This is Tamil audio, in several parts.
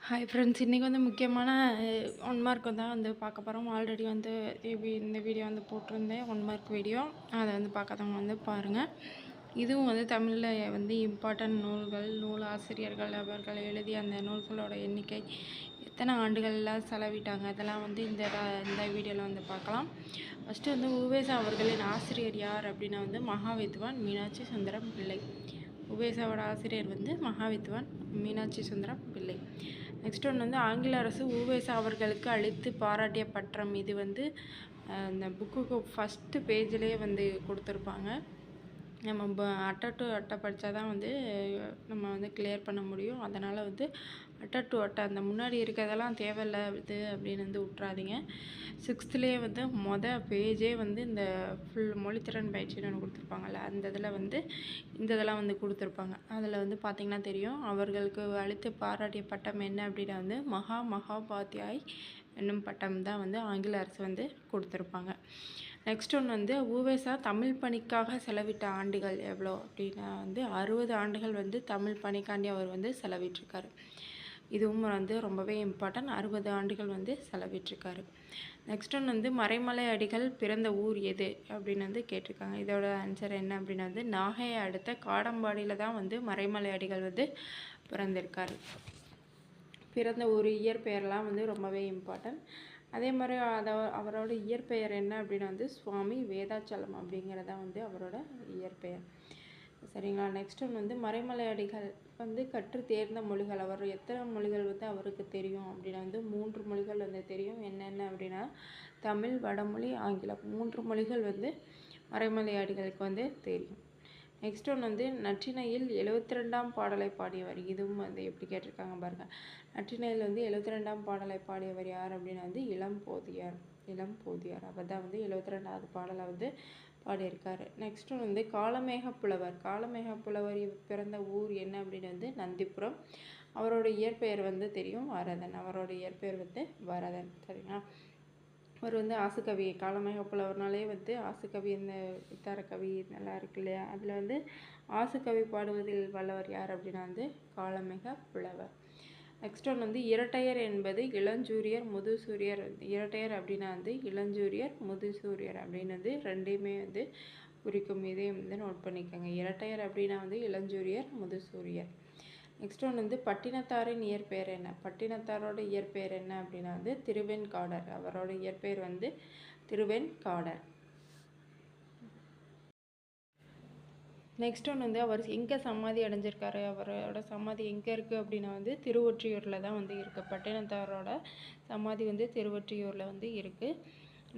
ஹாய் ஃப்ரெண்ட்ஸ், இன்றைக்கி வந்து முக்கியமான 1 மார்க் தான் வந்து பார்க்க போகிறோம். ஆல்ரெடி வந்து இந்த வீடியோ வந்து போட்டிருந்தேன், 1 மார்க் வீடியோ. அதை வந்து பார்க்காதவங்க வந்து பாருங்கள். இதுவும் வந்து தமிழில் வந்து இம்பார்ட்டன்ட் நூல்கள், நூல் ஆசிரியர்கள், அவர்கள் எழுதிய அந்த நூல்களோட எண்ணிக்கை, எத்தனை ஆண்டுகள்லாம் செலவிட்டாங்க, இதெல்லாம் வந்து இந்த வீடியோவில் வந்து பார்க்கலாம். ஃபஸ்ட்டு வந்து உவேசா அவர்களின் ஆசிரியர் யார் அப்படின்னா வந்து மகாவித்வான் மீனாட்சி சுந்தரம் பிள்ளை. உவேசாவோட ஆசிரியர் வந்து மகாவித்வான் மீனாட்சி சுந்தரம் பிள்ளை. நெக்ஸ்ட் ஒன்று வந்து ஆங்கில அரசு உவேசா அவர்களுக்கு அளித்து பாராட்டிய பட்டம். இது வந்து இந்த புக்குக்கு ஃபஸ்ட்டு பேஜ்லேயே வந்து கொடுத்துருப்பாங்க. நம்ம அட்டை டு அட்டை படித்தா தான் வந்து நம்ம வந்து கிளியர் பண்ண முடியும். அதனால் வந்து அட்டை டு அட்டை அந்த முன்னாடி இருக்கிறதெல்லாம் தேவையில்லை இது அப்படின்னு வந்து விட்றாதீங்க. 6th வந்து பேஜே வந்து இந்த ஃபுல் மொழித்திறன் பயிற்சின்னு ஒன்று கொடுத்துருப்பாங்கள்ல, அந்த இதில் வந்து இந்த இதெல்லாம் வந்து கொடுத்துருப்பாங்க. அதில் வந்து பார்த்திங்கன்னா தெரியும். அவர்களுக்கு அளித்து பாராட்டிய பட்டம் என்ன அப்படின்னா வந்து மகாபாத்தியாய் என்னும் பட்டம் தான் வந்து ஆங்கில அரசு வந்து கொடுத்துருப்பாங்க. நெக்ஸ்ட் ஒன்று வந்து உவேசா தமிழ் பணிக்காக செலவிட்ட ஆண்டுகள் எவ்வளோ அப்படின்னா வந்து 60 ஆண்டுகள் வந்து தமிழ் பணிக்காண்டி அவர் வந்து செலவிட்டிருக்காரு. இதுவும் வந்து ரொம்பவே இம்பார்ட்டன்ட். 60 ஆண்டுகள் வந்து செலவிட்டிருக்காரு. நெக்ஸ்ட் ஒன்று வந்து மறைமலை அடிகள் பிறந்த ஊர் எது அப்படின்னு வந்து கேட்டிருக்காங்க. இதோட ஆன்சர் என்ன அப்படின்னா வந்து நாகையை அடுத்த காடம்பாடியில் தான் வந்து மறைமலை அடிகள் வந்து பிறந்திருக்காரு. பிறந்த ஒரு இயற்பெயர்லாம் வந்து ரொம்பவே இம்பார்ட்டன்ட். அதே மாதிரி அவரோட இயற்பெயர் என்ன அப்படின்னா வந்து சுவாமி வேதாச்சலம் அப்படிங்கிறதா வந்து அவரோட இயற்பெயர். சரிங்களா. நெக்ஸ்ட் ஒன்று வந்து மறைமலை அடிகள் வந்து கற்று தேர்ந்த மொழிகள். அவர் எத்தனை மொழிகள் வந்து அவருக்கு தெரியும் அப்படின்னா வந்து 3 மொழிகள் வந்து தெரியும். என்னென்ன அப்படின்னா தமிழ், வடமொழி, ஆங்கிலம். 3 மொழிகள் வந்து மறைமலை அடிகளுக்கு வந்து தெரியும். நெக்ஸ்ட் ஒன்று வந்து நற்றிணையில் 72ஆம் பாடலை பாடியவர். இதுவும் வந்து எப்படி கேட்டிருக்காங்க பாருங்கள். நற்றிணையில் வந்து 72ஆம் பாடலை பாடியவர் யார் அப்படின்னா வந்து இளம்போதியார். அவர் தான் வந்து 72ஆவது பாடலை வந்து பாடியிருக்காரு. நெக்ஸ்ட் ஒன்று வந்து காளமேக புலவர் பிறந்த ஊர் என்ன அப்படின்னு வந்து நந்திபுரம். அவரோட இயற்பெயர் வந்து தெரியும், வரதன். அவரோட இயற்பெயர் வந்து வரதன். சரிங்களா. அவர் வந்து ஆசுகவி, காளமேக புலவர்னாலே வந்து ஆசுகவி, இந்த வித்தார கவி நல்லா இருக்கு இல்லையா, அதில் வந்து ஆசுகவி பாடுவதில் வல்லவர் யார் அப்படின்னா வந்து காளமேக புலவர். நெக்ஸ்ட் ஒன்று வந்து இரட்டையர் என்பது இளஞ்சூரியர் முதுசூரியர். இரட்டையர் அப்படின்னா வந்து இளஞ்சூரியர் முதுசூரியர் அப்படின்னு வந்து ரெண்டையுமே வந்து குறிக்கும். இதையும் வந்து நோட் பண்ணிக்கோங்க. இரட்டையர் அப்படின்னா வந்து இளஞ்சூரியர் முதுசூரியர். நெக்ஸ்ட் ஒன்று வந்து பட்டினத்தாரின் இயற்பெயர் என்ன. பட்டினத்தாரோட இயற்பெயர் என்ன அப்படின்னா வந்து திருவெண்காடர். அவரோட இயற்பெயர் வந்து திருவெண்காடர். நெக்ஸ்ட் ஒன்று வந்து அவர் எங்கே சமாதி அடைஞ்சிருக்காரு, அவரோட சமாதி எங்கே இருக்குது அப்படின்னா வந்து திருவொற்றியூரில் தான் வந்து இருக்குது. பட்டினத்தாரோட சமாதி வந்து திருவொற்றியூரில் வந்து இருக்குது.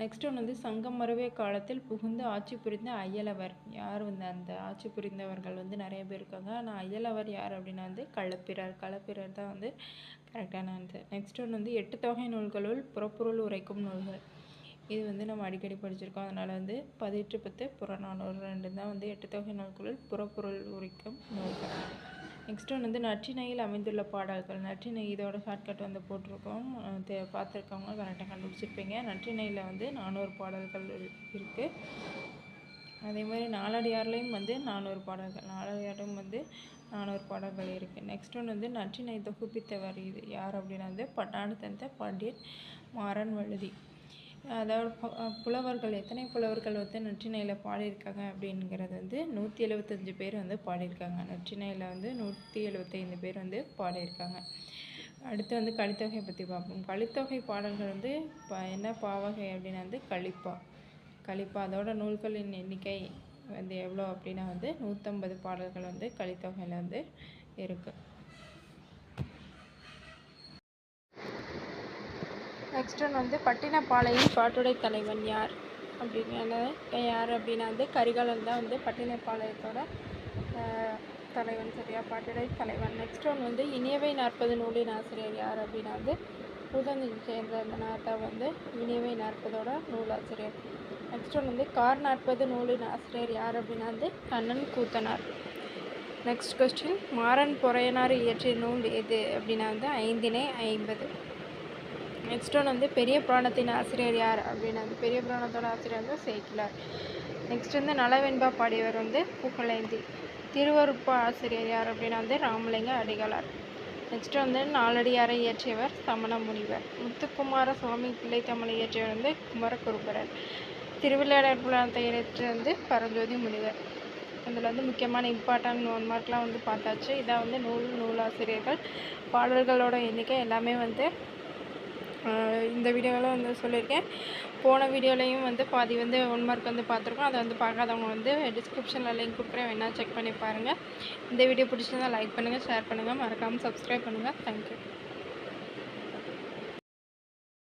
நெக்ஸ்ட் ஒன்று வந்து சங்கம் மருவே காலத்தில் புகுந்து ஆட்சி புரிந்த அயலவர் யார். வந்து அந்த ஆட்சி புரிந்தவர்கள் வந்து நிறைய பேர் இருக்காங்க. ஆனால் அயலவர் யார் அப்படின்னா வந்து களப்பிரர் தான் வந்து கரெக்டான ஆன்சர். நெக்ஸ்ட் ஒன்று வந்து 8 தொகை நூல்களுள் புறப்பொருள் உரைக்கும் நூல்கள். இது வந்து நம்ம அடிக்கடி படிச்சிருக்கோம். அதனால் வந்து 18, 10, புறநானூறு 2 தான் வந்து 8 தொகை நூல்களுள் புறப்பொருள் உரைக்கும் நூல்கள். நெக்ஸ்ட் ஒன்று வந்து நற்றிணையில் அமைந்துள்ள பாடல்கள். நற்றிணை இதோட ஷார்ட்கட் வந்து போட்டிருக்கோம், பார்த்துருக்கவங்க கரெக்டாக கண்டுபிடிச்சிருப்பீங்க. நற்றிணையில் வந்து 400 பாடல்கள் இருக்குது. அதே மாதிரி நாலடியார்லேயும் வந்து 400 பாடல்கள், நாலடியாரும் வந்து 400 பாடல்கள் இருக்குது. நெக்ஸ்ட் ஒன்று வந்து நற்றிணை தொகுப்பித்தவர் இது யார் அப்படின்னா வந்து பன்னாடு தந்த பாண்டியன் மாறன் வழுதி. அதாவது புலவர்கள், எத்தனை புலவர்கள் வந்து நற்றிணையில் பாடியிருக்காங்க அப்படிங்கிறது வந்து 175 பேர் வந்து பாடியிருக்காங்க. நற்றிணையில் வந்து 175 பேர் வந்து பாடியிருக்காங்க. அடுத்து வந்து கலித்தொகை பற்றி பார்ப்போம். கலித்தொகை பாடல்கள் வந்து என்ன பாவகை அப்படின்னா வந்து கலிப்பா. அதோட நூல்களின் எண்ணிக்கை வந்து எவ்வளோ அப்படின்னா வந்து 150 பாடல்கள் வந்து கலித்தொகையில் வந்து இருக்குது. நெக்ஸ்ட் ஒன்று வந்து பட்டினப்பாளையின் பாட்டுடை தலைவன் யார் அப்படின்னா வந்து கரிகாலன் தான் வந்து பட்டினப்பாளையத்தோட தலைவன். சரியா, பாட்டுடை தலைவன். நெக்ஸ்ட் ஒன்று வந்து இனியவை 40 நூலின் ஆசிரியர் யார் அப்படின்னா வந்து பூதஞ்சலி சேர்ந்தனார் தான் வந்து இனியவை 40ஓட நூலாசிரியர். நெக்ஸ்ட் ஒன்று வந்து கார் 40 நூலின் ஆசிரியர் யார் அப்படின்னா வந்து கண்ணன் கூத்தனார். நெக்ஸ்ட் கொஸ்டின், மாறன் பொறையனார் இயற்றிய நூல் எது அப்படின்னா வந்து 5 50. நெக்ஸ்ட் ஒன்று வந்து பெரிய புராணத்தின் ஆசிரியர் யார் அப்படின்னா வந்து பெரிய புராணத்தோட ஆசிரியர் வந்து சேக்கிலார். நெக்ஸ்ட் வந்து நலவெண்பா பாடியவர் வந்து புகழேந்தி. திருவருட்பா ஆசிரியர் யார் அப்படின்னா வந்து ராமலிங்க அடிகளார். நெக்ஸ்ட்டு வந்து நாலடியாரை இயற்றியவர் சமண முனிவர். முத்துக்குமார சுவாமி பிள்ளை தமிழை இயற்றியவர் வந்து குமரகுருபரர். திருவிளையாடற் புராணத்தை இயற்றியவர் வந்து பரஞ்சோதி முனிவர். இதில் வந்து முக்கியமான இம்பார்ட்டன்ட் 1 மார்க்லாம் வந்து பார்த்தாச்சு. இதான் வந்து நூலாசிரியர்கள். பாடல்களோட எண்ணிக்கை எல்லாமே வந்து இந்த வீடியோவில் வந்து சொல்லியிருக்கேன். போன வீடியோலையும் வந்து பாதி வந்து 1 மார்க் வந்து பார்த்துருக்கோம். அதை வந்து பார்க்காதவங்க வந்து டிஸ்கிரிப்ஷனில் லிங்க் கொடுக்குறேன், வேணால் செக் பண்ணி பாருங்கள். இந்த வீடியோ பிடிச்சிருந்தால் லைக் பண்ணுங்கள், ஷேர் பண்ணுங்கள், மறக்காமல் சப்ஸ்கிரைப் பண்ணுங்கள். தேங்க்யூ.